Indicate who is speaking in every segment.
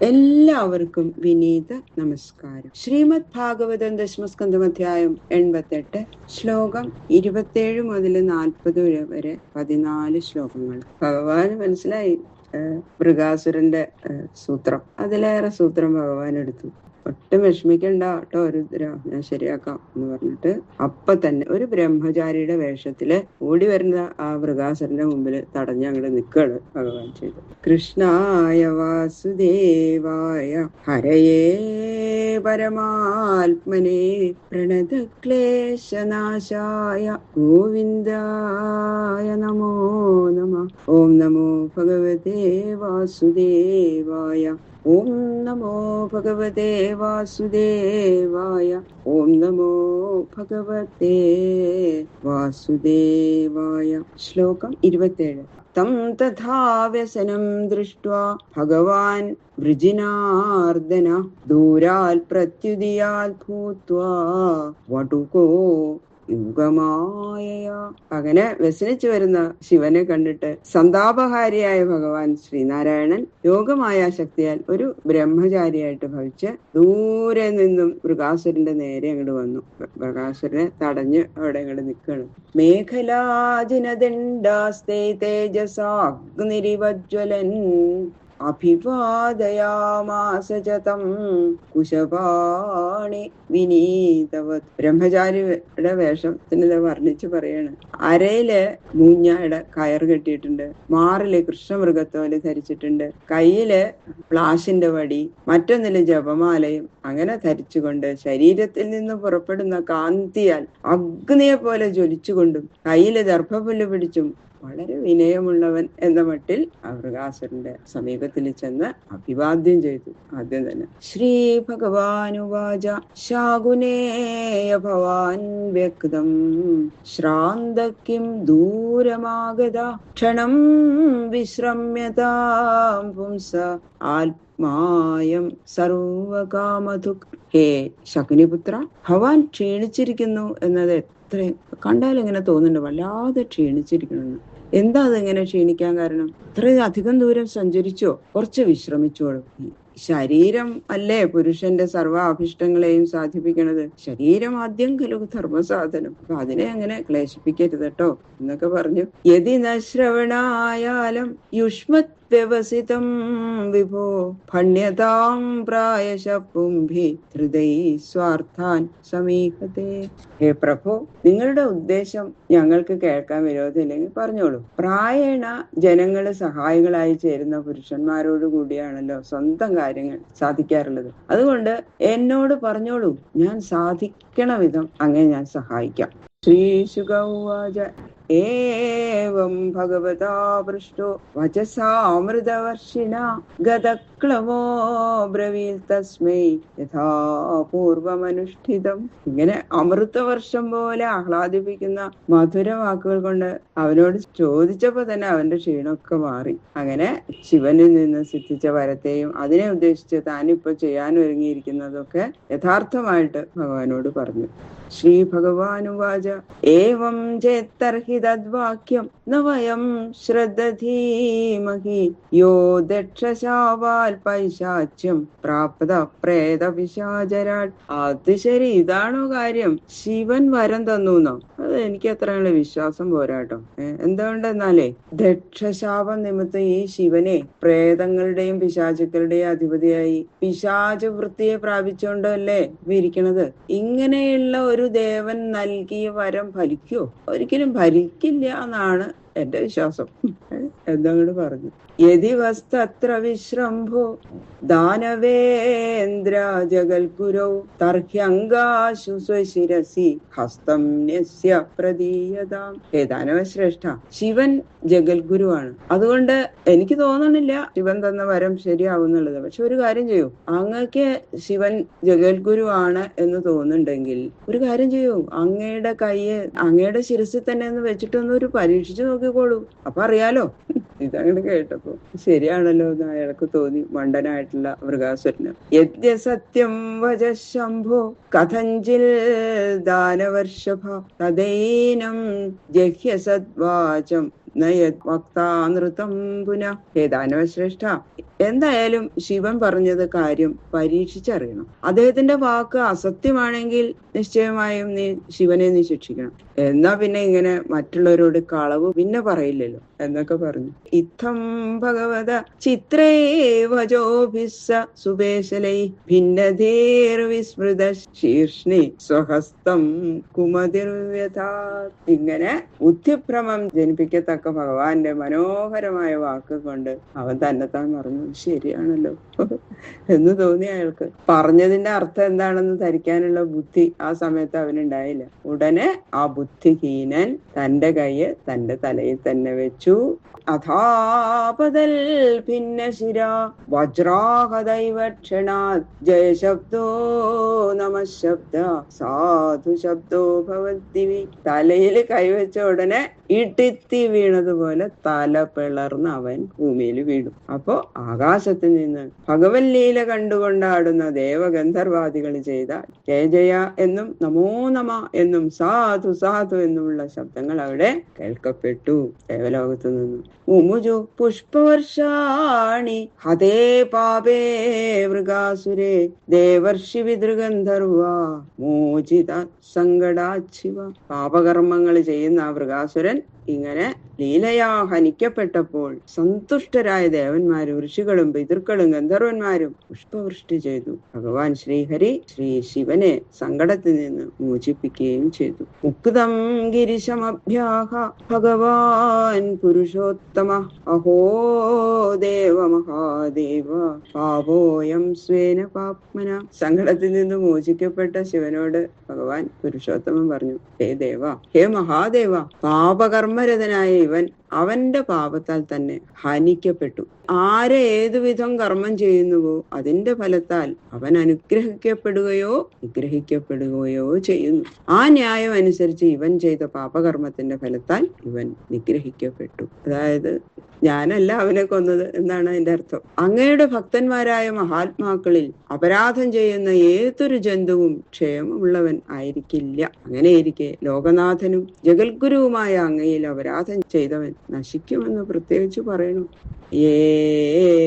Speaker 1: എല്ലാവർക്കും വിനീത നമസ്കാരം. ശ്രീമദ് ഭാഗവതം ദശമസ്കന്ധം അധ്യായം 88, ശ്ലോകം 27 മുതൽ 40 വരെ 14 ശ്ലോകങ്ങൾ. ഭഗവാന് മനസ്സിലായി മൃഗാസുരന്റെ സൂത്രം. അതിലേറെ സൂത്രം ഭഗവാൻ എടുത്തു. ഒട്ടും വിഷമിക്കണ്ട കേട്ടോ രുദ്ര, ഞാൻ ശരിയാക്കാം എന്ന് പറഞ്ഞിട്ട് അപ്പൊ തന്നെ ഒരു ബ്രഹ്മചാരിയുടെ വേഷത്തില് ഓടി വരുന്ന ആ മൃഗാസുരന്റെ മുമ്പിൽ തടഞ്ഞ് അങ്ങോട്ട് നിൽക്കുകയാണ് ഭഗവാൻ ചെയ്തു. കൃഷ്ണായ വാസുദേവായ ഹരയേ പരമാത്മനെ പ്രണതക്ലേശനാശായ ഗോവിന്ദായ നമോ നമഃ. ഓം നമോ ഭഗവതേ വാസുദേവായ. ഓം നമോ ഭഗവതേ വാസുദേവായ. ഓം നമോ ഭഗവതേ വാസുദേവായ. ശ്ലോകം 27. തം തഥാ വ്യസനം ദൃഷ്ട്വാ ഭഗവാൻ വൃജിനാർദ്ദന ദൂരാൽ പ്രത്യുദിയാൽ ഭൂത്വാ വടുകോ യുഗമായ. അങ്ങനെ വ്യസനിച്ചു വരുന്ന ശിവനെ കണ്ടിട്ട് സന്താപഹാരിയായ ഭഗവാൻ ശ്രീനാരായണൻ യോഗമായ ശക്തിയാൽ ഒരു ബ്രഹ്മചാരിയായിട്ട് ഭവിച്ച് ദൂരെ നിന്നും മൃഗാസുരന്റെ നേരെ അങ്ങോട്ട് വന്നു. മൃഗാസുരനെ തടഞ്ഞ് അവിടെ അങ്ങോട്ട് നിൽക്കണം. മേഖലാജിനദണ്ഡാസ്തേ തേജസാഗ്നിരിവജ്വലൻ അഭിവാദയാമാസ ചതം കുശപാണി വിനീതവത്. ബ്രഹ്മചാരിയുടെ വേഷത്തിന് വർണ്ണിച്ച് പറയാണ്. അരയില് മൂഞ്ഞയുടെ കയർ കെട്ടിയിട്ടുണ്ട്, മാറില് കൃഷ്ണമൃഗത്തോല് ധരിച്ചിട്ടുണ്ട്, കയ്യില് പ്ലാശിന്റെ വടി, മറ്റൊന്നില് ജപമാലയും അങ്ങനെ ധരിച്ചുകൊണ്ട് ശരീരത്തിൽ നിന്ന് പുറപ്പെടുന്ന കാന്തിയാൽ അഗ്നിയെ പോലെ ജ്വലിച്ചുകൊണ്ടും കയ്യില് ദർഭപുല്ല് പിടിച്ചും വളരെ വിനയമുള്ളവൻ എന്ന മട്ടിൽ ആ മൃഗാസുരന്റെ സമീപത്തിൽ ചെന്ന് അഭിവാദ്യം ചെയ്തു. ആദ്യം തന്നെ ശ്രീ ഭഗവാനുവാച ശാകുനേയ ഭവാൻ വ്യക്തം ശ്രാന്തകിം ദൂരമാഗത ക്ഷണം വിശ്രമ്യതാം പുംസ ആത്മായം സർവകാമധു. ഹേ ശകുനിപുത്ര, ഭവാൻ ക്ഷീണിച്ചിരിക്കുന്നു എന്നത് എത്രയും കണ്ടാൽ ഇങ്ങനെ തോന്നുന്നുണ്ട്, വല്ലാതെ ക്ഷീണിച്ചിരിക്കണമെന്ന്. എന്താ അതെങ്ങനെ ക്ഷീണിക്കാൻ കാരണം? ഇത്രയും അധികം ദൂരം സഞ്ചരിച്ചോ? കുറച്ച് വിശ്രമിച്ചോളും. ശരീരം അല്ലേ പുരുഷന്റെ സർവ്വ അഭിഷ്ടങ്ങളെയും സാധിപ്പിക്കണത്. ശരീരം ആദ്യം ഖലു ധർമ്മസാധനം. അപ്പൊ അതിനെ അങ്ങനെ ക്ലേശിപ്പിക്കരുത് കേട്ടോ എന്നൊക്കെ പറഞ്ഞു. യതി ന ശ്രവണായാലും യുഷ്മത് വ്യവസിതം വിഭോ ഭണ്യതാം പ്രായശ പുംഭി ഹൃദയ സ്വാർത്ഥാൻ സമീഹത്തെ. ഹേ പ്രഭു, നിങ്ങളുടെ ഉദ്ദേശം ഞങ്ങൾക്ക് കേൾക്കാൻ വിരോധമില്ലെങ്കിൽ പറഞ്ഞോളൂ. പ്രായേണ ജനങ്ങള് സഹായികളായി ചേരുന്ന പുരുഷന്മാരോട് കൂടിയാണല്ലോ സ്വന്തം കാര്യങ്ങൾ സാധിക്കാറുള്ളത്. അതുകൊണ്ട് എന്നോട് പറഞ്ഞോളൂ, ഞാൻ സാധിക്കണ വിധം അങ്ങനെ ഞാൻ സഹായിക്കാം. ശ്രീശുക ഉവാച ഏവം ഭഗവതാ പൃഷ്ടോ വചസാമൃതവർഷിണ ഗതക്ലവോ ബ്രവീൽ തസ്മൈ യഥാ പൂർവമനുഷ്ഠിതം. ഇങ്ങനെ അമൃതവർഷം പോലെ ആഹ്ലാദിപ്പിക്കുന്ന മധുര വാക്കുകൾ കൊണ്ട് അവനോട് ചോദിച്ചപ്പോ തന്നെ അവന്റെ ക്ഷീണമൊക്കെ മാറി. അങ്ങനെ ശിവനിൽ നിന്ന് സിദ്ധിച്ച വരത്തെയും അതിനെ ഉദ്ദേശിച്ച് താനിപ്പോ ചെയ്യാൻ ഒരുങ്ങിയിരിക്കുന്നതൊക്കെ യഥാർത്ഥമായിട്ട് ഭഗവാനോട് പറഞ്ഞു. ശ്രീ ഭഗവാനുവാച ഏവം ചേത്തർഹി തദ്വാക്യം ന വയം ശ്രദ്ധധീമഹി യോ ദക്ഷശാവാൽ പൈശാച്യം പ്രാപ്ത പ്രേത പിശാചരാട്. അത് ശരി, ഇതാണോ കാര്യം? ശിവൻ വരം തന്നൂന്നോ? അത് എനിക്ക് അത്രയുള്ള വിശ്വാസം പോരാട്ടോ. എന്തുകൊണ്ടെന്നാലേ ദക്ഷശാപം നിമിത്തം ഈ ശിവനെ പ്രേതങ്ങളുടെയും പിശാചുക്കളുടെയും അധിപതിയായി പിശാച വൃത്തിയെ പ്രാപിച്ചുകൊണ്ടല്ലേ ഇരിക്കണത്. ഇങ്ങനെയുള്ള ഒരു ദേവൻ നൽകിയ വരം ഫലിക്കോ? ഒരിക്കലും ഫലിക്കില്ല എന്നാണ് എന്റെ വിശ്വാസം. എന്നങ്ങോട് പറഞ്ഞു. യതി വസ്തത്ര വിശ്രംഭോ ദാനവേന്ദ്ര ജഗൽഗുരോ തർഹ്യങ്കാശു സ്വശിരസി ഹസ്തം ന്യസ്യ പ്രദീയതാം. ഹേ ദാനവശ്രേഷ്ഠ, ശിവൻ ജഗൽഗുരുവാണ്. അതുകൊണ്ട് എനിക്ക് തോന്നണില്ല ശിവൻ തന്ന വരം ശരിയാവുന്നുള്ളത്. പക്ഷെ ഒരു കാര്യം ചെയ്യൂ, അങ്ങക്ക് ശിവൻ ജഗൽഗുരുവാണ് എന്ന് തോന്നുന്നുണ്ടെങ്കിൽ ഒരു കാര്യം ചെയ്യൂ, അങ്ങയുടെ കയ്യെ അങ്ങയുടെ ശിരസിൽ തന്നെ ഒന്ന് വെച്ചിട്ടൊന്ന് ഒരു പരീക്ഷിച്ചു നോക്കിക്കോളൂ. അപ്പൊ അറിയാലോ. ഇതങ്ങനെ കേട്ടപ്പോ ശരിയാണല്ലോ എന്ന് അയാൾക്ക് തോന്നി, മണ്ടനായിട്ടുള്ള മൃഗാസുരന്. യദ്യ സത്യം വച ശംഭോ കഥഞ്ചിൽ ദാനവർഷഭ തദൈനം ജഹ്യ സദ്വാചം നയത് വക്താനൃതം പുനഃ. ഹേ ദാനവശ്രേഷ്ഠ, എന്തായാലും ശിവൻ പറഞ്ഞത് കാര്യം പരീക്ഷിച്ചറിയണം. അദ്ദേഹത്തിന്റെ വാക്ക് അസത്യമാണെങ്കിൽ നിശ്ചയമായും നീ ശിവനെ നീ ശിക്ഷിക്കണം. എന്നാ പിന്നെ ഇങ്ങനെ മറ്റുള്ളവരോട് കളവ് പിന്നെ പറയില്ലല്ലോ എന്നൊക്കെ പറഞ്ഞു. ഇത്തം ഭഗവത ചിത്രേവജോഭിസ്സ സുബേശലൈ ഭിന്നധീർ വിസ്മൃത ശീർഷ്ണി സ്വഹസ്തം കുമതിർവ്യഥാ. ഇങ്ങനെ ബുദ്ധിഭ്രമം ജനിപ്പിക്കത്തക്ക ഭഗവാന്റെ മനോഹരമായ വാക്ക് കൊണ്ട് അവൻ തന്നെത്താൻ പറഞ്ഞു, ശരിയാണല്ലോ എന്ന് തോന്നി അയാൾക്ക്. പറഞ്ഞതിന്റെ അർത്ഥം എന്താണെന്ന് ധരിക്കാനുള്ള ബുദ്ധി ആ സമയത്ത് അവനുണ്ടായില്ല. ഉടനെ ആ ബുദ്ധിഹീനൻ തന്റെ കൈ തന്റെ തലയിൽ തന്നെ വെച്ചു. അഥാപതൽ ഭിന്നശിര വജ്രാഹദൈവക്ഷണാത് ജയശബ്ദോ നമശബ്ദ സാധു ശബ്ദോ ഭവദ്ദിവി. തലയിൽ കൈവച്ച ഉടനെ ഇടിത്തി വീണതുപോലെ തല പിളർന്ന് അവൻ ഭൂമിയിൽ വീണു. അപ്പോ ആകാശത്ത് നിന്ന് ഭഗവൻ ലീല കണ്ടുകൊണ്ടാടുന്ന ദേവഗന്ധർവാദികൾ ചെയ്ത ജയ ജയ എന്നും നമോ നമ എന്നും സാധു സാധു എന്നുമുള്ള ശബ്ദങ്ങൾ അവിടെ കേൾക്കപ്പെട്ടു ദേവലോകത്തു നിന്നും. മുമുജു പുഷ്പവർഷാണി ഹതേ പാപേ മൃഗാസുരേ ദേവർഷി വിതൃഗന്ധർവ മോചിത സങ്കടാശിവ. പാപകർമ്മങ്ങൾ ചെയ്യുന്ന ആ മൃഗാസുരൻ ഇങ്ങനെ ലീലയാ ഹനിക്കപ്പെട്ടപ്പോൾ സന്തുഷ്ടരായ ദേവന്മാരും ഋഷികളും പിതൃക്കളും ഗന്ധർവന്മാരും പുഷ്പവൃഷ്ടി ചെയ്തു. ഭഗവാൻ ശ്രീഹരി ശ്രീ ശിവനെ സങ്കടത്തിൽ നിന്ന് മോചിപ്പിക്കുകയും ചെയ്തു. മുക്തം ഗിരിശമഭ്യാഹ ഭഗവാൻ പുരുഷോത്തമ അഹോ ദേവ മഹാദേവ പാപോയം സ്വേന പാപ്മന. സങ്കടത്തിൽ നിന്ന് മോചിക്കപ്പെട്ട ശിവനോട് ഭഗവാൻ പുരുഷോത്തമൻ പറഞ്ഞു, ഹേ ദേവ, ഹേ മഹാദേവ, പാപകർമ്മരതനായ ഇവൻ അവന്റെ പാപത്താൽ തന്നെ ഹനിക്കപ്പെട്ടു. ആരെ ഏതുവിധം കർമ്മം ചെയ്യുന്നുവോ അതിന്റെ ഫലത്താൽ അവൻ അനുഗ്രഹിക്കപ്പെടുകയോ നിഗ്രഹിക്കപ്പെടുകയോ ചെയ്യുന്നു. ആ ന്യായം അനുസരിച്ച് ഇവൻ ചെയ്ത പാപകർമ്മത്തിന്റെ ഫലത്താൽ ഇവൻ നിഗ്രഹിക്കപ്പെട്ടു. അതായത് ഞാനല്ല അവനെ കൊന്നത് എന്നാണ് അതിന്റെ അർത്ഥം. അങ്ങയുടെ ഭക്തന്മാരായ മഹാത്മാക്കളിൽ അപരാധം ചെയ്യുന്ന ഏതൊരു ജന്തുവും ക്ഷേമമുള്ളവൻ ആയിരിക്കില്ല. അങ്ങനെയിരിക്കെ ലോകനാഥനും ജഗൽഗുരുവുമായ അങ്ങയിൽ അപരാധം ചെയ്തവൻ നശിക്കുമെന്ന് പ്രത്യേകിച്ച് പറയണു.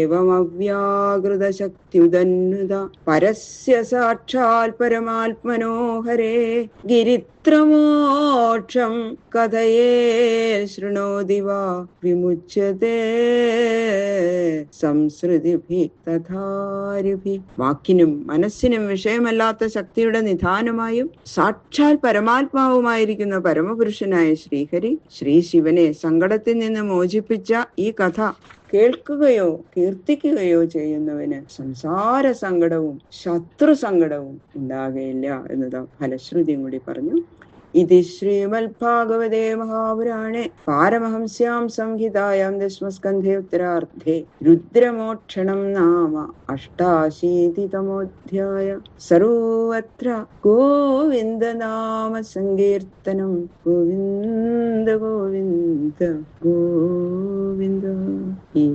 Speaker 1: ഏവമവ്യാകൃത ശക്തിയുദന്നുത പരസ്യ സാക്ഷാൽ പരമാത്മനോഹരേ ഗിരിത്രമോക്ഷം കഥയേ ശൃണോതി വാ വിമുച്യതേ സംസൃതിഭി തഥാരിഭി. വാക്കിനും മനസ്സിനും വിഷയമല്ലാത്ത ശക്തിയുടെ നിധാനമായും സാക്ഷാൽ പരമാത്മാവുമായിരിക്കുന്ന പരമപുരുഷനായ ശ്രീഹരി ശ്രീ ശിവനെ സങ്കടത്തിൽ നിന്ന് മോചിപ്പിച്ച ഈ കഥ കേൾക്കുകയോ കീർത്തിക്കുകയോ ചെയ്യുന്നവന് സംസാര സങ്കടവും ശത്രു സങ്കടവും ഉണ്ടാകുകയില്ല എന്നത് ഫലശ്രുതിയും കൂടി പറഞ്ഞു. ഇതി ശ്രീമദ്ഭാഗവതേ മഹാപുരാണേ പാരമഹംസ്യാം സംഹിതായാം ദശമസ്കന്ധേ ഉത്തരാർദ്ധേ രുദ്രമോക്ഷണം നാമ അഷ്ടാശീതിതമോധ്യായ. സർവത്ര ഗോവിന്ദ നാമ സങ്കീർത്തനം. ഗോവിന്ദ ഗോവിന്ദ ഗോവിന്ദ. ഈ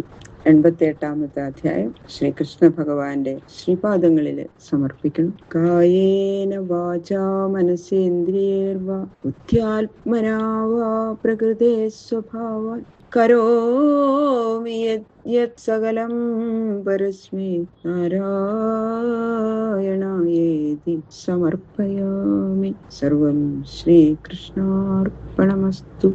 Speaker 1: 88-ാമത്തെ അധ്യായം ശ്രീകൃഷ്ണ ഭഗവാന്റെ ശ്രീപാദങ്ങളിൽ സമർപ്പിക്കണം. കായേന വാചാ മനസേന്ദ്രിയേർവാ ബുദ്ധ്യാത്മനാ വാ പ്രകൃതേ സ്വഭാവാത് കരോമി യത് സകലം പരസ്മൈ നാരായണായേതി സമർപ്പയാമി. സർവം ശ്രീകൃഷ്ണാർപ്പണമസ്തു.